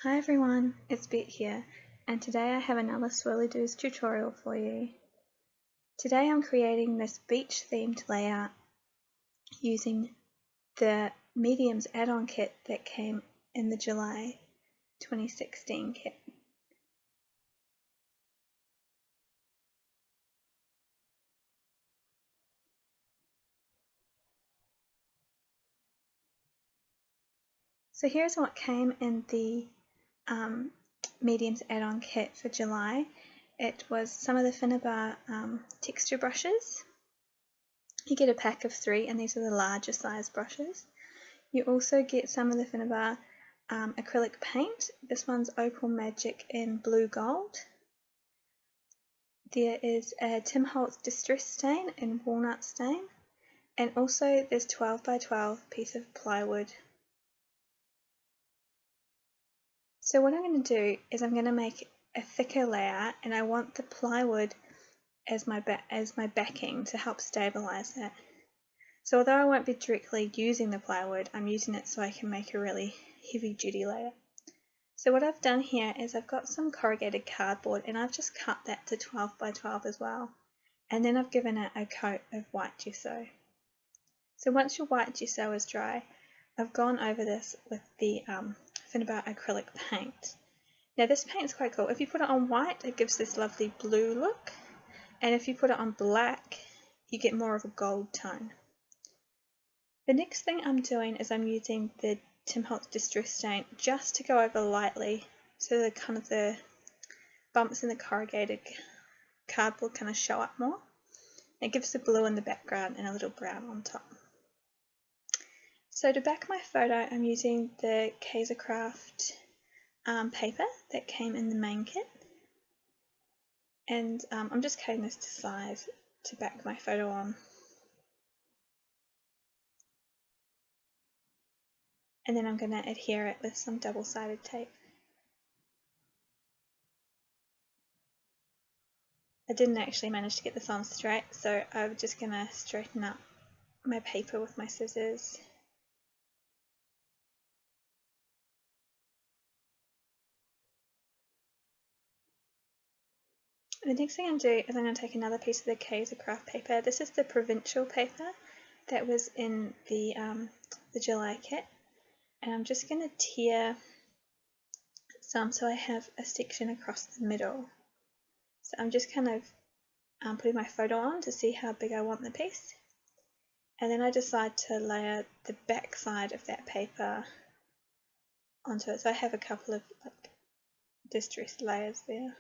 Hi everyone, it's Bet here, and today I have another Swirlydoos tutorial for you. Today I'm creating this beach themed layout using the mediums add-on kit that came in the July 2016 kit. So here's what came in the mediums add-on kit for July. It was some of the Finnabair texture brushes. You get a pack of 3 and these are the larger size brushes. You also get some of the Finnabair acrylic paint. This one's Opal Magic in blue gold. There is a Holtz distress stain in walnut stain, and also this 12 by 12 piece of plywood. So what I'm going to do is I'm going to make a thicker layer, and I want the plywood as my backing to help stabilize it. So although I won't be directly using the plywood, I'm using it so I can make a really heavy duty layer. So what I've done here is I've got some corrugated cardboard and I've just cut that to 12 by 12 as well. And then I've given it a coat of white gesso. So once your white gesso is dry, I've gone over this with the Finnabair acrylic paint. Now this paint is quite cool. If you put it on white, it gives this lovely blue look. And if you put it on black, you get more of a gold tone. The next thing I'm doing is I'm using the Holtz distress stain just to go over lightly so the kind of the bumps in the corrugated cardboard kind of show up more. It gives the blue in the background and a little brown on top. So to back my photo, I'm using the Kaisercraft paper that came in the main kit, and I'm just cutting this to size to back my photo on. And then I'm going to adhere it with some double-sided tape. I didn't actually manage to get this on straight, so I'm just going to straighten up my paper with my scissors. The next thing I'm doing is I'm going to take another piece of the Kaisercraft paper. This is the Provincial paper that was in the July kit, and I'm just going to tear some so I have a section across the middle. So I'm just kind of putting my photo on to see how big I want the piece, and then I decide to layer the back side of that paper onto it. So I have a couple of distressed layers there.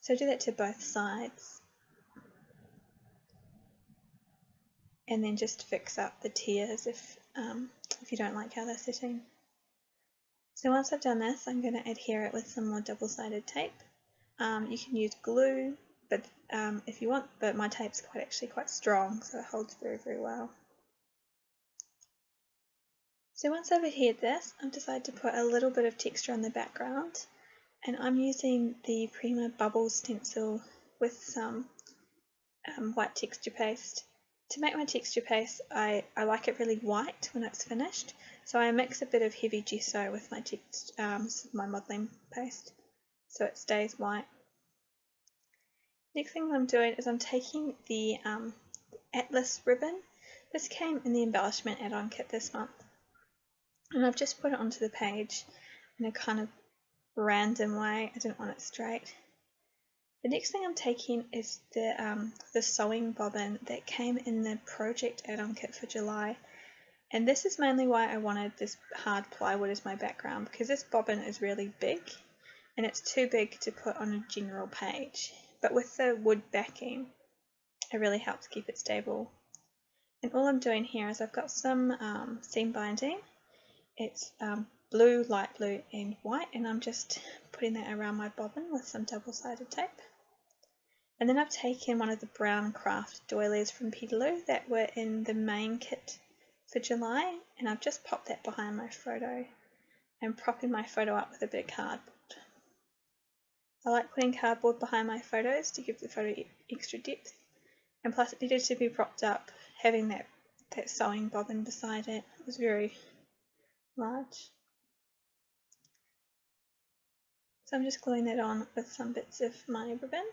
So do that to both sides, and then just fix up the tears if you don't like how they're sitting. So once I've done this, I'm going to adhere it with some more double-sided tape. You can use glue, but if you want, but my tape's actually quite strong, so it holds very, very well. So once I've adhered this, I've decided to put a little bit of texture on the background, and I'm using the Prima bubble stencil with some white texture paste. To make my texture paste, I like it really white when it's finished, so I mix a bit of heavy gesso with my modelling paste so it stays white. Next thing I'm doing is I'm taking the Atlas ribbon. This came in the Embellishment add-on kit this month, and I've just put it onto the page in a kind of random way. I didn't want it straight. The next thing I'm taking is the sewing bobbin that came in the project add-on kit for July, and this is mainly why I wanted this hard plywood as my background, because this bobbin is really big and it's too big to put on a general page, but with the wood backing it really helps keep it stable. And all I'm doing here is I've got some seam binding. It's blue, light blue and white, and I'm just putting that around my bobbin with some double-sided tape. And then I've taken one of the brown craft doilies from Petaloo that were in the main kit for July, and I've just popped that behind my photo and propping my photo up with a bit of cardboard. I like putting cardboard behind my photos to give the photo extra depth, and plus it needed to be propped up. Having that that sewing bobbin beside it. It was very large. So I'm just gluing that on with some bits of my ribbon,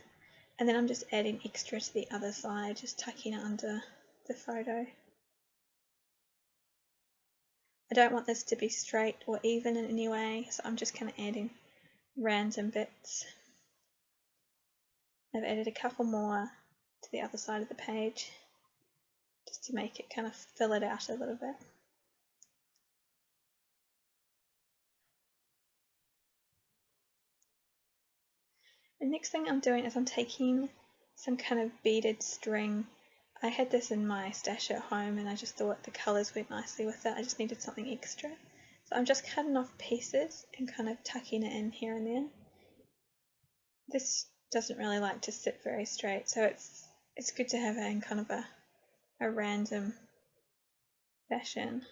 and then I'm just adding extra to the other side, just tucking it under the photo. I don't want this to be straight or even in any way, so I'm just kind of adding random bits. I've added a couple more to the other side of the page just to make it kind of fill it out a little bit. The next thing I'm doing is I'm taking some kind of beaded string. I had this in my stash at home and I just thought the colours went nicely with it. I just needed something extra. So I'm just cutting off pieces and kind of tucking it in here and there. This doesn't really like to sit very straight, so it's good to have it in kind of a random fashion.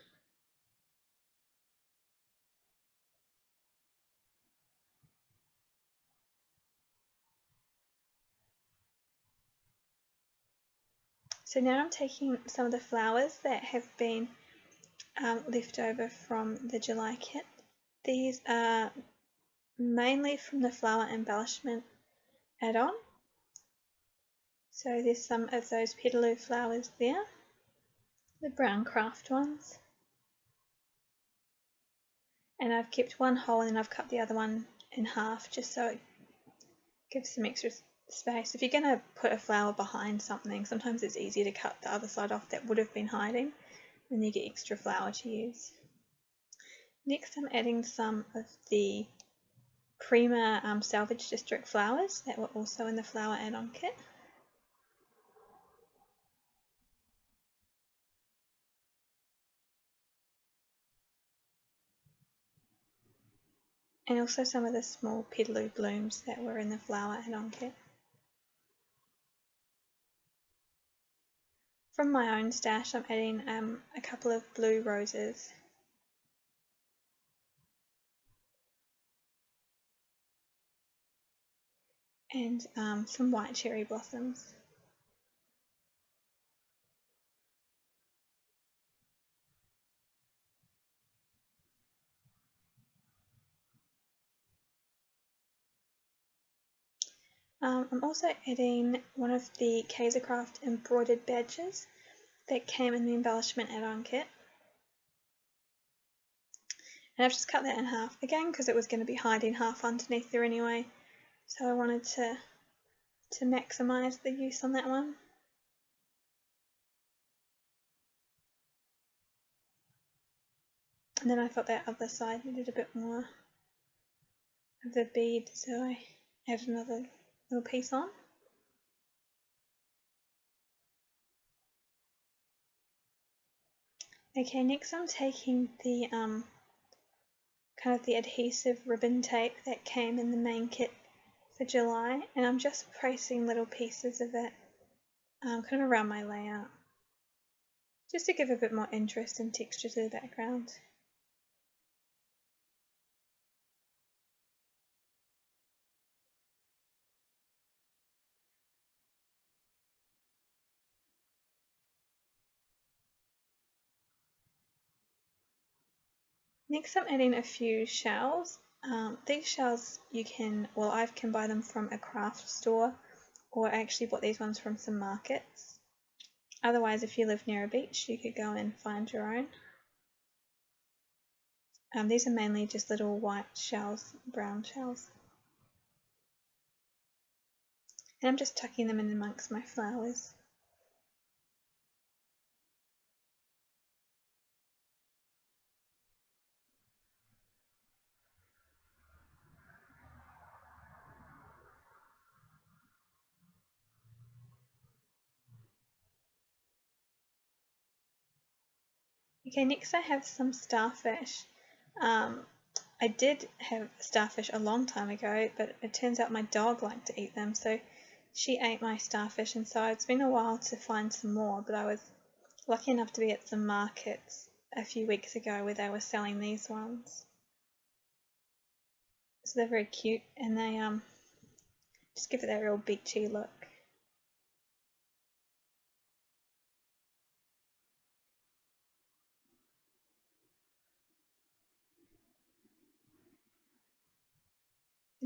So now I'm taking some of the flowers that have been left over from the July kit. These are mainly from the flower embellishment add-on. So there's some of those Petaloo flowers there, the brown craft ones. And I've kept one whole and then I've cut the other one in half just so it gives some extra space. If you're going to put a flower behind something, sometimes it's easier to cut the other side off that would have been hiding, and you get extra flower to use. Next I'm adding some of the Prima Salvage District flowers that were also in the flower add-on kit. And also some of the small Petaloo blooms that were in the flower add-on kit. From my own stash I'm adding a couple of blue roses. And some white cherry blossoms. I'm also adding one of the Kaisercraft embroidered badges that came in the embellishment add-on kit. And I've just cut that in half again because it was going to be hiding half underneath there anyway. So I wanted to maximise the use on that one. And then I thought that other side needed a bit more of the bead, so I added another little piece on. Okay, next I'm taking the kind of the adhesive ribbon tape that came in the main kit for July, and I'm just placing little pieces of it kind of around my layout, just to give a bit more interest and texture to the background. Next I'm adding a few shells. These shells I can buy them from a craft store, or I actually bought these ones from some markets. Otherwise, if you live near a beach, you could go and find your own. These are mainly just little white shells, brown shells. And I'm just tucking them in amongst my flowers. Okay, next I have some starfish. I did have starfish a long time ago, but it turns out my dog liked to eat them, so she ate my starfish, and so it's been a while to find some more, but I was lucky enough to be at some markets a few weeks ago where they were selling these ones. So they're very cute, and they just give it that real beachy look.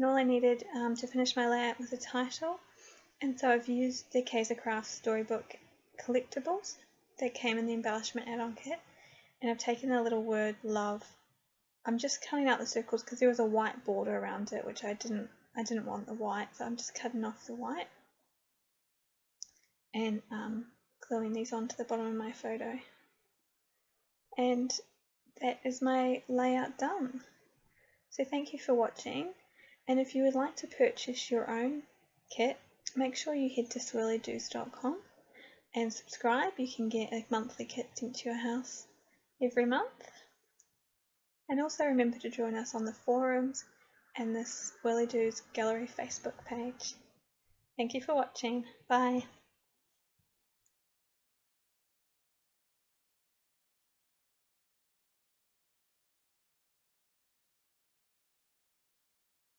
And all I needed to finish my layout was a title, and so I've used the Kaisercraft Storybook Collectables that came in the Embellishment add-on kit, and I've taken a little word love. I'm just cutting out the circles because there was a white border around it, which I didn't want the white, so I'm just cutting off the white and gluing these onto the bottom of my photo. And that is my layout done. So thank you for watching, and if you would like to purchase your own kit, make sure you head to swirlydoos.com and subscribe. You can get a monthly kit sent to your house every month. And also remember to join us on the forums and the Swirlydoos Gallery Facebook page. Thank you for watching. Bye.